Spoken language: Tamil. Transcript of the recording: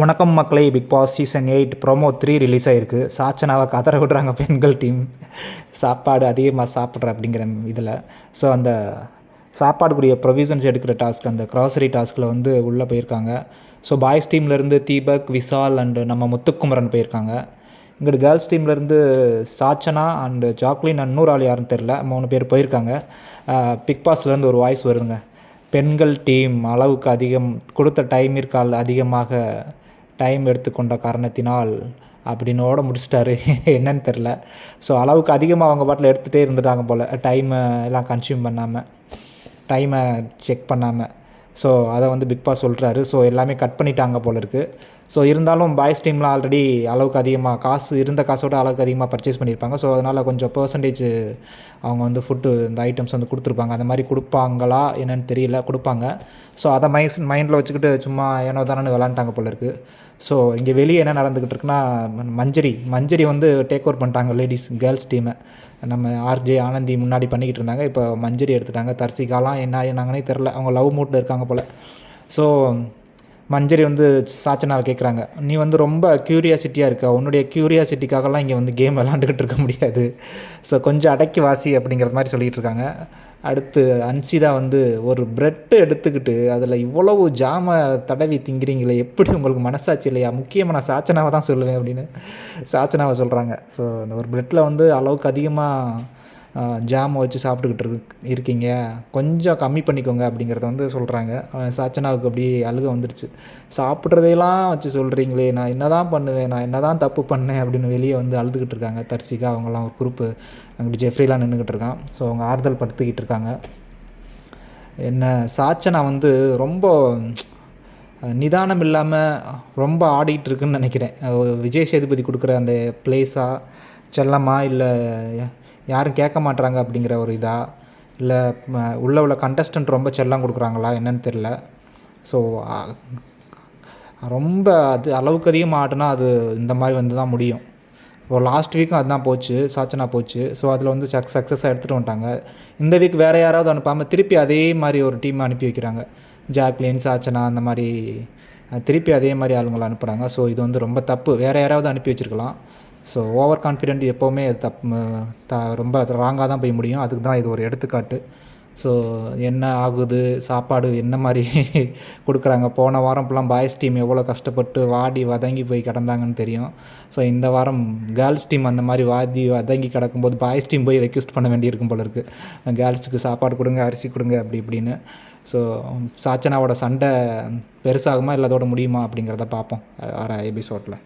வணக்கம் மக்களே. Bigg Boss season 8 promo 3 release ஆகிருக்கு. சாச்சனாவை கதற விடுறாங்க பெண்கள் டீம். சாப்பாடு அதிகமாக சாப்பிட்ற அப்படிங்கிற இதில். ஸோ அந்த சாப்பாடுக்குரிய ப்ரொவிஷன்ஸ் எடுக்கிற டாஸ்க், அந்த க்ராசரி டாஸ்கில் வந்து உள்ளே போயிருக்காங்க. ஸோ பாய்ஸ் டீம்லேருந்து தீபக், விஷால் அண்டு நம்ம முத்துக்குமரன் போயிருக்காங்க. இங்கிட்டு கேர்ள்ஸ் டீம்லேருந்து சாச்சனா அண்டு ஜாக்லின், இன்னொரு ஆள் யாருன்னு தெரில, 3 பேர் போயிருக்காங்க. பிக் பாஸ்லேருந்து ஒரு வாய்ஸ் வருதுங்க. பெண்கள் டீம் அளவுக்கு அதிகம் கொடுத்த டைமிற்கால் அதிகமாக டைம் எடுத்துக்கொண்ட காரணத்தினால் அப்படின்னோட முடிச்சிட்டாரு. என்னன்னு தெரில. ஸோ அளவுக்கு அதிகமாக அவங்க பாட்டில் எடுத்துகிட்டே இருந்துட்டாங்க போல், டைமை எல்லாம் கன்சியூம் பண்ணாமல், டைமை செக் பண்ணாமல். ஸோ அதை வந்து பிக் பாஸ் சொல்கிறாரு. ஸோ எல்லாமே கட் பண்ணிட்டாங்க போல் இருக்குது. ஸோ இருந்தாலும் பாய்ஸ் டீமில் ஆல்ரெடி அளவுக்கு அதிகமாக காசு, இருந்த காசோட அளவுக்கு அதிகமாக பர்ச்சேஸ் பண்ணியிருப்பாங்க. ஸோ அதனால் கொஞ்சம் பெர்சன்டேஜ் அவங்க வந்து ஃபுட்டு, இந்த ஐட்டம்ஸ் வந்து கொடுத்துருப்பாங்க. அந்த மாதிரி கொடுப்பாங்களா என்னென்னு தெரியல, கொடுப்பாங்க. ஸோ அதை மைண்டில் வச்சுக்கிட்டு சும்மா ஏனோ தானே விளாண்டாங்க போல இருக்குது. ஸோ இங்கே வெளியே என்ன நடந்துக்கிட்டு இருக்குன்னா, மஞ்சரி வந்து டேக் ஓவர் பண்ணிட்டாங்க லேடிஸ் கேர்ள்ஸ் டீமை. நம்ம ஆர்ஜே ஆனந்தி முன்னாடி பண்ணிக்கிட்டு இருந்தாங்க. இப்போ மஞ்சரி எடுத்துட்டாங்க. தர்சிகாலாம் என்ன ஆனாங்கன்னே தெரில, அவங்க லவ் மூட்டில் இருக்காங்க போல். ஸோ மஞ்சரி வந்து சாச்சனாவை கேட்குறாங்க, நீ வந்து ரொம்ப க்யூரியாசிட்டியாக இருக்க, உன்னுடைய க்யூரியாசிட்டிக்காகலாம் இங்கே வந்து கேம் விளாண்டுக்கிட்டு இருக்க முடியாது. ஸோ கொஞ்சம் அடக்கி வாசி அப்படிங்கிற மாதிரி சொல்லிகிட்டு இருக்காங்க. அடுத்து அன்சிதா வந்து ஒரு ப்ரெட்டு எடுத்துக்கிட்டு அதில் இவ்வளவு ஜாமை தடவி திங்கிறீங்களே, எப்படி உங்களுக்கு மனசாட்சி இல்லையா? முக்கியமாக நான் சாச்சனாவை தான் சொல்லுவேன் அப்படின்னு சாச்சனாவை சொல்கிறாங்க. ஸோ அந்த ஒரு ப்ரெட்டில் வந்து அளவுக்கு அதிகமாக ஜாமை வச்சு சாப்பிட்டுக்கிட்டு இருக்கீங்க, கொஞ்சம் கம்மி பண்ணிக்கோங்க அப்படிங்கிறத வந்து சொல்கிறாங்க. சாச்சனாவுக்கு அப்படி அழுக வந்துடுச்சு. சாப்பிட்றதையெல்லாம் வச்சு சொல்கிறீங்களே, நான் என்ன தான் பண்ணுவேன், நான் என்ன தான் தப்பு பண்ணேன் அப்படின்னு வெளியே வந்து அழுதுகிட்டு இருக்காங்க. தர்சிகா அவங்களாம் ஒரு குரூப்பு, அங்கிட்டு ஜெஃப்ரிலாம் நின்றுக்கிட்டு இருக்கான். ஸோ அவங்க ஆறுதல் படுத்திக்கிட்டு இருக்காங்க. என்ன சாச்சனா வந்து ரொம்ப நிதானம் இல்லாமல் ரொம்ப ஆடிக்கிட்டு இருக்குன்னு நினைக்கிறேன். விஜய் சேதுபதி கொடுக்குற அந்த பிளேஸா, செல்லமா, இல்லை யாரும் கேட்க மாட்றாங்க அப்படிங்கிற ஒரு இதா, இல்லை உள்ள கண்டஸ்டன்ட் ரொம்ப செல்லம் கொடுக்குறாங்களா என்னன்னு தெரில. ஸோ ரொம்ப அது அளவுக்கு அதிகமாக ஆடினா அது இந்த மாதிரி வந்து தான் முடியும். ஒரு லாஸ்ட் வீக்கும் அதுதான் போச்சு, சாச்சனா போச்சு. ஸோ அதில் வந்து சக்ஸஸாக எடுத்துகிட்டு வந்துட்டாங்க. இந்த வீக் வேறு யாராவது அனுப்பாமல் திருப்பி அதே மாதிரி ஒரு டீம் அனுப்பி வைக்கிறாங்க. ஜாக்லின், சாச்சனா அந்த மாதிரி திருப்பி அதே மாதிரி ஆளுங்களை அனுப்புகிறாங்க. ஸோ இது வந்து ரொம்ப தப்பு. வேறு யாராவது அனுப்பி வச்சுருக்கலாம். ஸோ ஓவர் கான்ஃபிடென்ட் எப்போவுமே ரொம்ப ராங்காக தான் போய் முடியும். அதுக்கு தான் இது ஒரு எடுத்துக்காட்டு. ஸோ என்ன ஆகுது, சாப்பாடு என்ன மாதிரி கொடுக்குறாங்க. போன வாரம் ஃபுல்லாக பாய்ஸ் டீம் எவ்வளோ கஷ்டப்பட்டு வாடி வதங்கி போய் கிடந்தாங்கன்னு தெரியும். ஸோ இந்த வாரம் கேர்ள்ஸ் டீம் அந்த மாதிரி வாடி வதங்கி கிடக்கும்போது பாய்ஸ் டீம் போய் ரெக்வெஸ்ட் பண்ண வேண்டியிருக்கும் போல இருக்குது. கேர்ள்ஸுக்கு சாப்பாடு கொடுங்க, அரிசி கொடுங்க அப்படி இப்படின்னு. ஸோ சாச்சனாவோட சண்டை பெருசாகுமா இல்லை அதோட முடியுமா அப்படிங்கிறத பார்ப்போம் வர எபிசோடில்.